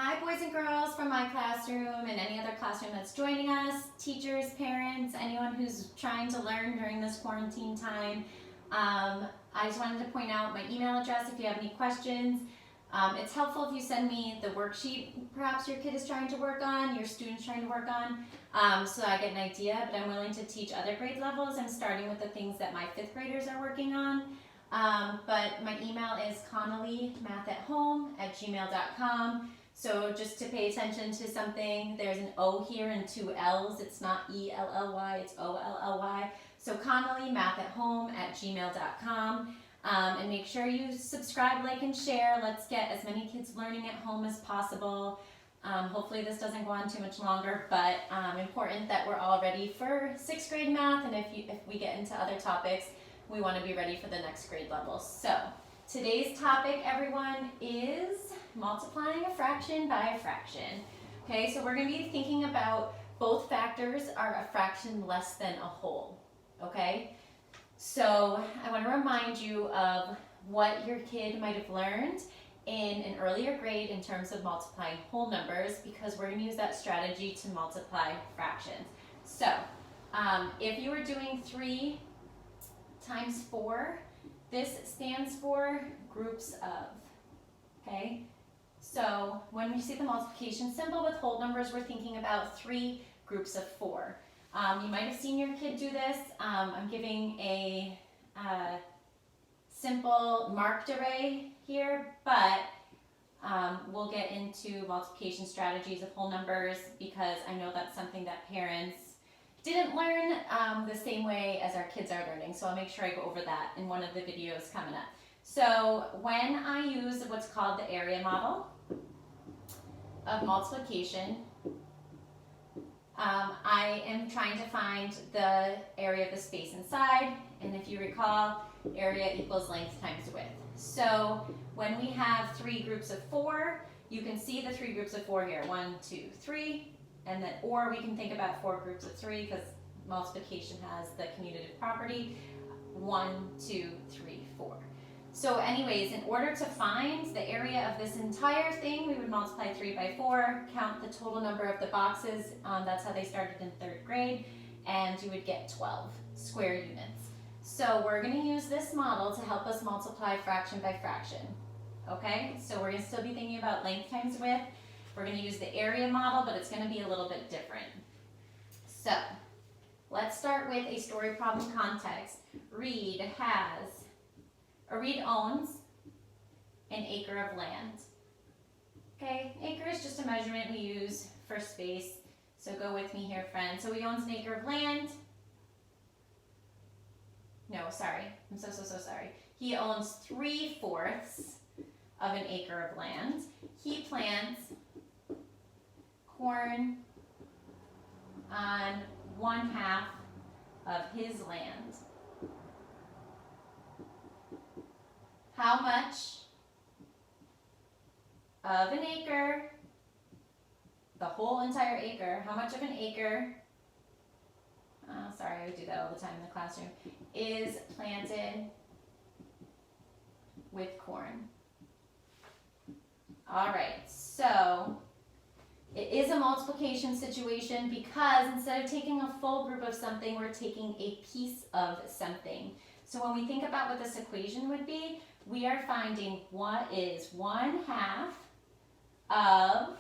Hi boys and girls from my classroom and any other classroom that's joining us, teachers, parents, anyone who's trying to learn during this quarantine time. I just wanted to point out my email address if you have any questions. It's helpful if you send me the worksheet perhaps your kid is trying to work on, your student's trying to work on, so I get an idea, but I'm willing to teach other grade levels. I'm starting with the things that my 5th graders are working on. But my email is connellymathathome@gmail.com. So just to pay attention to something, there's an O here and 2 L's. It's not E-L-L-Y, it's O-L-L-Y. So connellymathathome@gmail.com. And make sure you subscribe, like, and share. Let's get as many kids learning at home as possible. Hopefully this doesn't go on too much longer, but important that we're all ready for 6th grade math, and if we get into other topics, we want to be ready for the next grade level. So today's topic, everyone, is multiplying a fraction by a fraction. Okay, so we're going to be thinking about both factors are a fraction less than a whole. Okay, so I want to remind you of what your kid might have learned in an earlier grade in terms of multiplying whole numbers, because we're going to use that strategy to multiply fractions. So if you were doing 3 times 4, this stands for groups of. Okay, so when we see the multiplication symbol with whole numbers, we're thinking about 3 groups of 4. You might have seen your kid do this. I'm giving a simple marked array here, but we'll get into multiplication strategies of whole numbers, because I know that's something that parents didn't learn the same way as our kids are learning. So I'll make sure I go over that in one of the videos coming up. So when I use what's called the area model of multiplication, I am trying to find the area of the space inside, and if you recall, area equals length times width. So when we have 3 groups of 4, you can see the 3 groups of 4 here, 1, 2, 3, and then, or we can think about 4 groups of 3, because multiplication has the commutative property, 1, 2, 3, 4. So anyways, in order to find the area of this entire thing, we would multiply 3 by 4, count the total number of the boxes, that's how they started in 3rd grade, and you would get 12 square units. So we're going to use this model to help us multiply fraction by fraction. Okay, so we're going to still be thinking about length times width. We're going to use the area model, but it's going to be a little bit different. So let's start with a story problem context. Reed owns an acre of land. Okay, acre is just a measurement we use for space. So go with me here, friends. So he owns an acre of land. No, sorry. I'm so sorry. He owns 3/4 of an acre of land. He plants corn on 1/2 of his land. How much of an acre, the whole entire acre, how much of an acre, sorry, I do that all the time in the classroom, is planted with corn? All right, so it is a multiplication situation, because instead of taking a full group of something, we're taking a piece of something. So when we think about what this equation would be, we are finding what is 1/2 of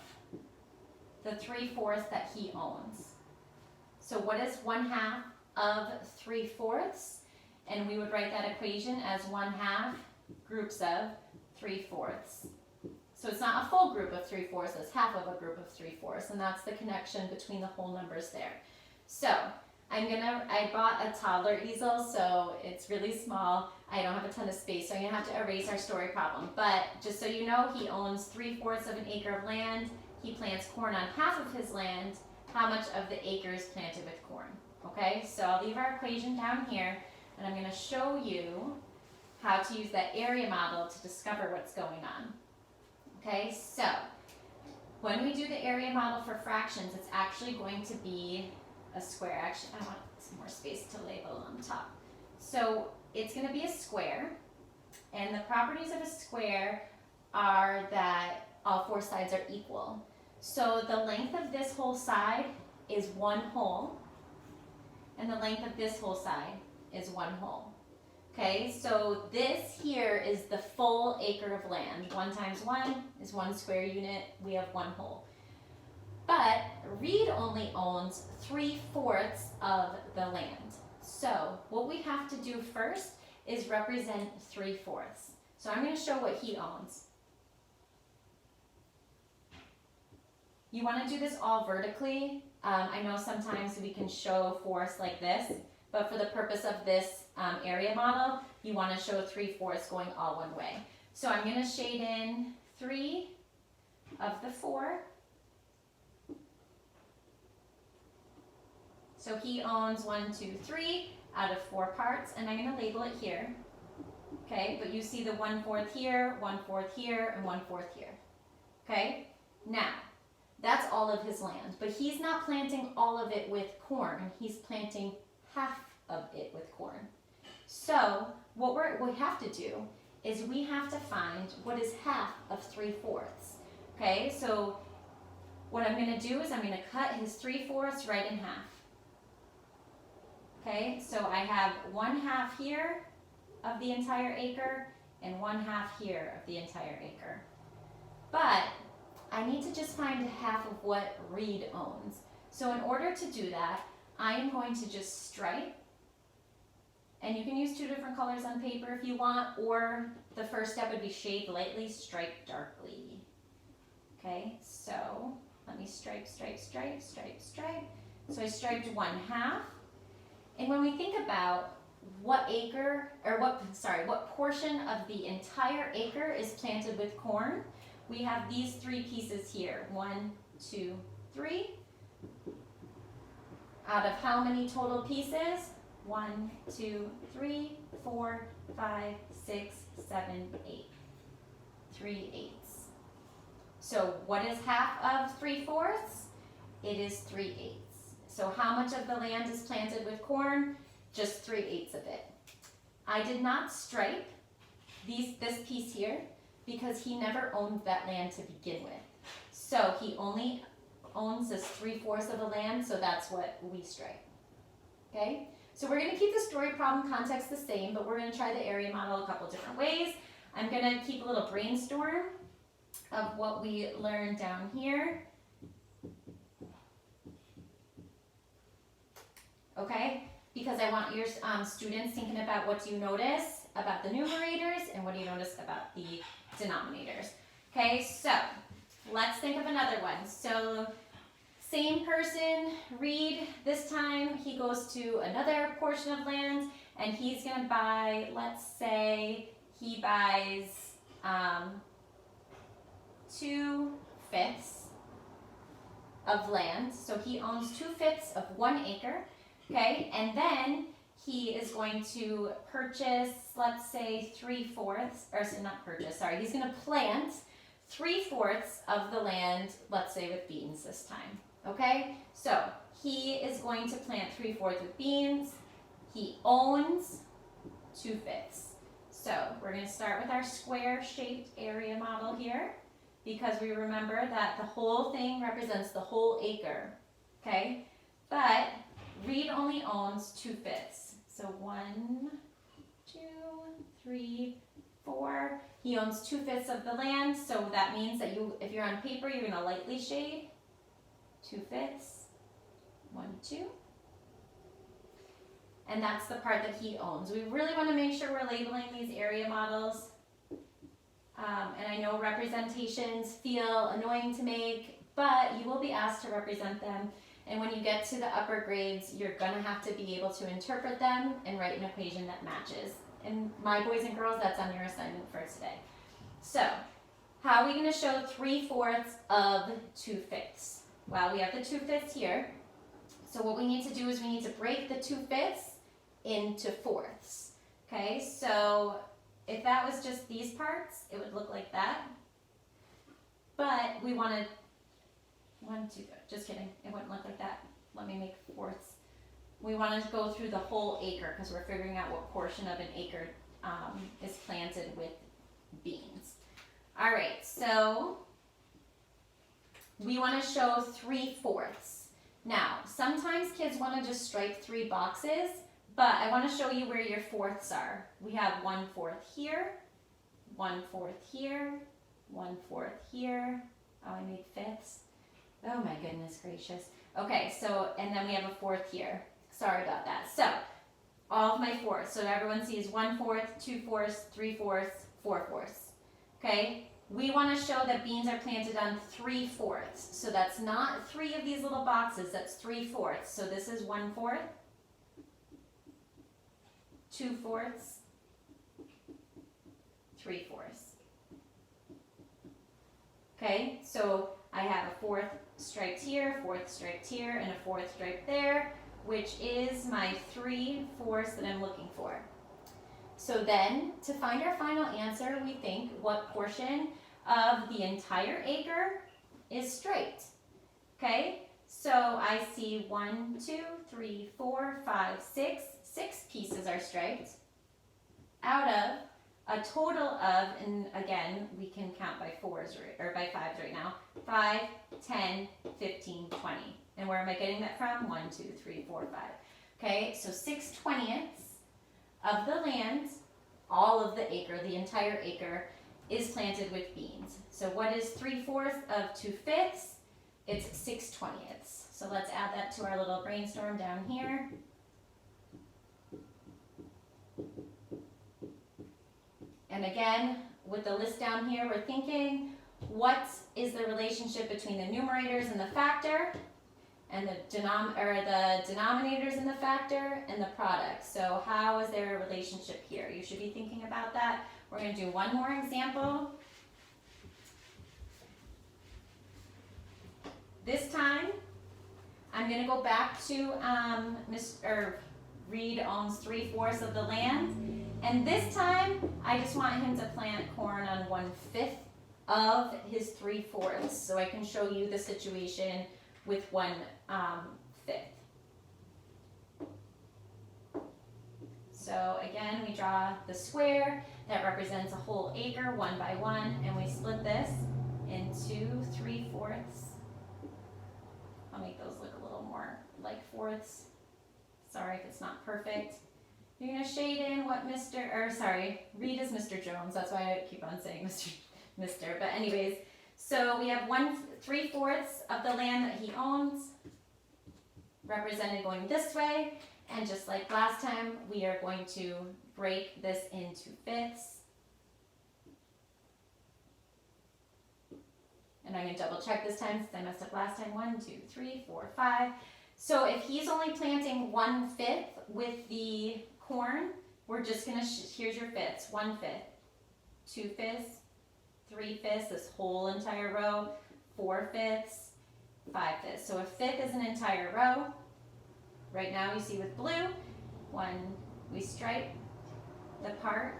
the 3/4 that he owns. So what is 1/2 of 3/4? And we would write that equation as 1/2 groups of 3/4. So it's not a full group of 3/4, it's half of a group of 3/4, and that's the connection between the whole numbers there. So I bought a toddler easel, so it's really small. I don't have a ton of space, so I'm gonna have to erase our story problem. But just so you know, he owns 3/4 of an acre of land. He plants corn on 1/2 of his land. How much of the acre is planted with corn? Okay, so I'll leave our equation down here, and I'm gonna show you how to use that area model to discover what's going on. Okay, so when we do the area model for fractions, it's actually going to be a square. Actually, I want some more space to label on top. So it's going to be a square, and the properties of a square are that all four sides are equal. So the length of this whole side is 1 whole, and the length of this whole side is 1 whole. Okay, so this here is the full acre of land. 1 times 1 is 1 square unit. We have 1 whole. But Reed only owns 3/4 of the land. So what we have to do first is represent 3/4. So I'm going to show what he owns. You want to do this all vertically. I know sometimes we can show fourths like this, but for the purpose of this area model, you want to show 3/4 going all one way. So I'm going to shade in 3 of the 4. So he owns 1, 2, 3 out of 4 parts, and I'm going to label it here. Okay, but you see the 1/4 here, 1/4 here, and 1/4 here. Okay, now that's all of his land, but he's not planting all of it with corn. He's planting half of it with corn. So what we have to do is we have to find what is half of 3/4. Okay, so what I'm going to do is I'm going to cut his 3/4 right in half. Okay, so I have 1/2 here of the entire acre and 1/2 here of the entire acre. But I need to just find half of what Reed owns. So in order to do that, I am going to just stripe, and you can use 2 different colors on paper if you want, or the first step would be shade lightly, stripe darkly. Okay, so let me stripe, stripe, stripe, stripe, stripe. So I striped 1/2. And when we think about what portion of the entire acre is planted with corn, we have these 3 pieces here. 1, 2, 3. Out of how many total pieces? 1, 2, 3, 4, 5, 6, 7, 8. 3/8. So what is half of 3/4? It is 3/8. So how much of the land is planted with corn? Just 3/8 of it. I did not stripe this piece here because he never owned that land to begin with. So he only owns this 3/4 of the land, so that's what we stripe. Okay? So we're going to keep the story problem context the same, but we're going to try the area model a couple different ways. I'm going to keep a little brainstorm of what we learned down here. Okay, because I want your students thinking about what do you notice about the numerators and what do you notice about the denominators. Okay, so let's think of another one. So same person, Reed, this time he goes to another portion of land and he's going to buy, let's say he buys 2/5 of land. So he owns 2/5 of 1 acre. Okay, and then he is going to purchase, let's say 3/4, or so not purchase, sorry, he's going to plant 3/4 of the land, let's say with beans this time. Okay, so he is going to plant 3/4 with beans. He owns 2/5. So we're going to start with our square shaped area model here because we remember that the whole thing represents the whole acre. Okay, but Reed only owns 2/5. So 1, 2, 3, 4. He owns 2/5 of the land, so that means that if you're on paper, you're going to lightly shade 2/5, 1, 2. And that's the part that he owns. We really want to make sure we're labeling these area models. And I know representations feel annoying to make, but you will be asked to represent them. And when you get to the upper grades, you're going to have to be able to interpret them and write an equation that matches. And my boys and girls, that's on your assignment for today. So, how are we going to show 3/4 of 2/5? Well, we have the 2/5 here. So what we need to do is we need to break the 2/5 into fourths. Okay, so if that was just these parts, it would look like that. But we want to, 1, 2, just kidding, it wouldn't look like that. Let me make fourths. We want to go through the whole acre because we're figuring out what portion of an acre is planted with beans. All right, so we want to show 3/4. Now, sometimes kids want to just stripe 3 boxes, but I want to show you where your fourths are. We have 1/4 here, 1/4 here, 1/4 here. Oh, I made fifths. Oh my goodness gracious. Okay, so, and then we have a fourth here. Sorry about that. So, all of my fourths. So everyone sees 1/4, 2/4, 3/4, 4/4. Okay? We want to show that beans are planted on 3/4. So that's not 3 of these little boxes, that's 3/4. So this is 1/4, 2/4, 3/4. Okay, so I have a fourth striped here, fourth striped here, and a fourth striped there, which is my 3/4 that I'm looking for. So then, to find our final answer, we think what portion of the entire acre is striped. Okay, so I see 1, 2, 3, 4, 5, 6. 6 pieces are striped out of a total of, and again, we can count by 4s or by 5s right now, 5, 10, 15, 20. And where am I getting that from? 1, 2, 3, 4, 5. Okay, so 6/20 of the land, all of the acre, the entire acre, is planted with beans. So what is 3/4 of 2/5? It's 6/20. So let's add that to our little brainstorm down here. And again, with the list down here, we're thinking, what is the relationship between the numerators and the factor, and the denominators in the factor, and the product? So how is there a relationship here? You should be thinking about that. We're going to do one more example. This time, I'm going to go back to Reed owns 3/4 of the land. And this time, I just want him to plant corn on 1/5 of his 3/4. So I can show you the situation with 1/5. So again, we draw the square that represents a whole acre, 1 by 1, and we split this into 3/4. I'll make those look a little more like fourths. Sorry if it's not perfect. You're gonna shade in what Reed is Mr. Jones. That's why I keep on saying Mr. But anyways, so we have 3/4 of the land that he owns, represented going this way. And just like last time, we are going to break this into fifths. And I'm going to double check this time since I messed up last time. 1, 2, 3, 4, 5. So if he's only planting 1/5 with the corn, we're just going to, here's your fifths. 1/5, 2/5, 3/5, this whole entire row, 4/5, 5/5. So a fifth is an entire row. Right now you see with blue, when we stripe the part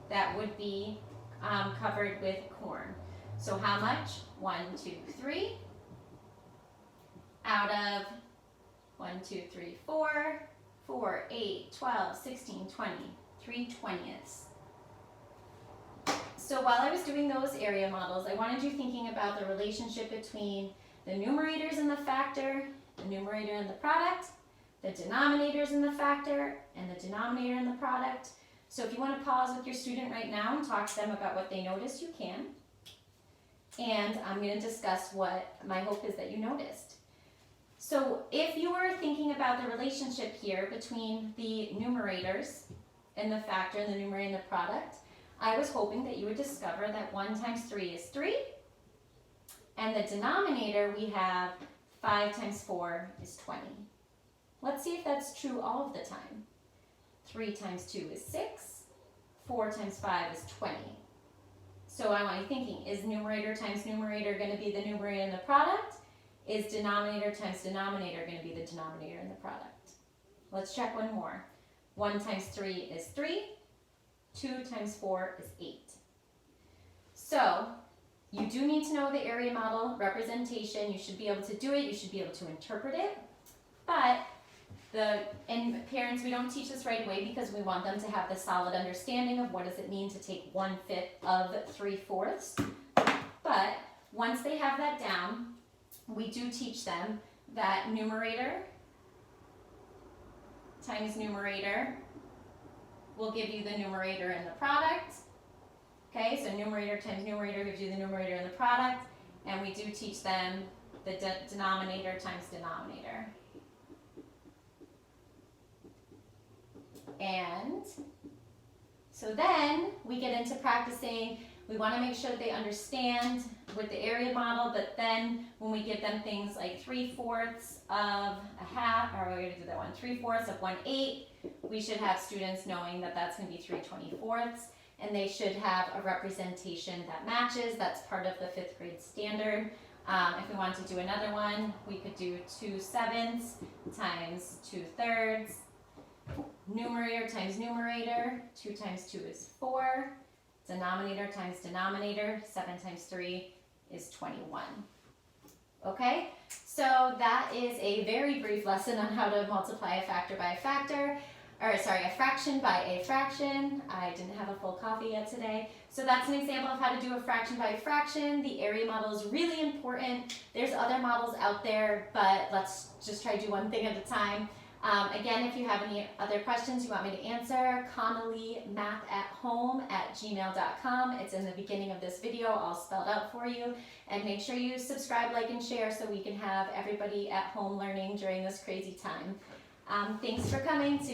that would be covered with corn. So how much? 1, 2, 3. Out of 1, 2, 3, 4, 4, 8, 12, 16, 20, 3/20. So while I was doing those area models, I wanted you thinking about the relationship between the numerators in the factor, the numerator in the product, the denominators in the factor, and the denominator in the product. So if you want to pause with your student right now and talk to them about what they noticed, you can. And I'm going to discuss what my hope is that you noticed. So if you were thinking about the relationship here between the numerators in the factor and the numerator in the product, I was hoping that you would discover that 1 times 3 is 3. And the denominator, we have 5 times 4 is 20. Let's see if that's true all of the time. 3 times 2 is 6. 4 times 5 is 20. So I want you thinking, is numerator times numerator going to be the numerator in the product? Is denominator times denominator going to be the denominator in the product? Let's check one more. 1 times 3 is 3. 2 times 4 is 8. So you do need to know the area model representation. You should be able to do it. You should be able to interpret it. But and parents, we don't teach this right away because we want them to have the solid understanding of what does it mean to take 1/5 of 3/4. But Once they have that down, we do teach them that numerator times numerator will give you the numerator in the product. Okay, so numerator times numerator gives you the numerator in the product, and we do teach them the denominator times denominator. And so then we get into practicing. We want to make sure that they understand with the area model, but then when we give them things like 3/4 of a half, or we're going to do that one, 3/4 of 1/8, we should have students knowing that that's going to be 3/24, and they should have a representation that matches. That's part of the 5th grade standard. If we want to do another one, we could do 2/7 times 2/3. Numerator times numerator, 2 times 2 is 4. Denominator times denominator, 7 times 3 is 21. Okay, so that is a very brief lesson on how to multiply a factor by a factor, or sorry, a fraction by a fraction. I didn't have a full coffee yet today. So that's an example of how to do a fraction by a fraction. The area model is really important. There's other models out there, but let's just try to do one thing at a time. Again, if you have any other questions you want me to answer, connellymathathome@gmail.com. It's in the beginning of this video, all spelled out for you. And make sure you subscribe, like, and share so we can have everybody at home learning during this crazy time. Thanks for coming to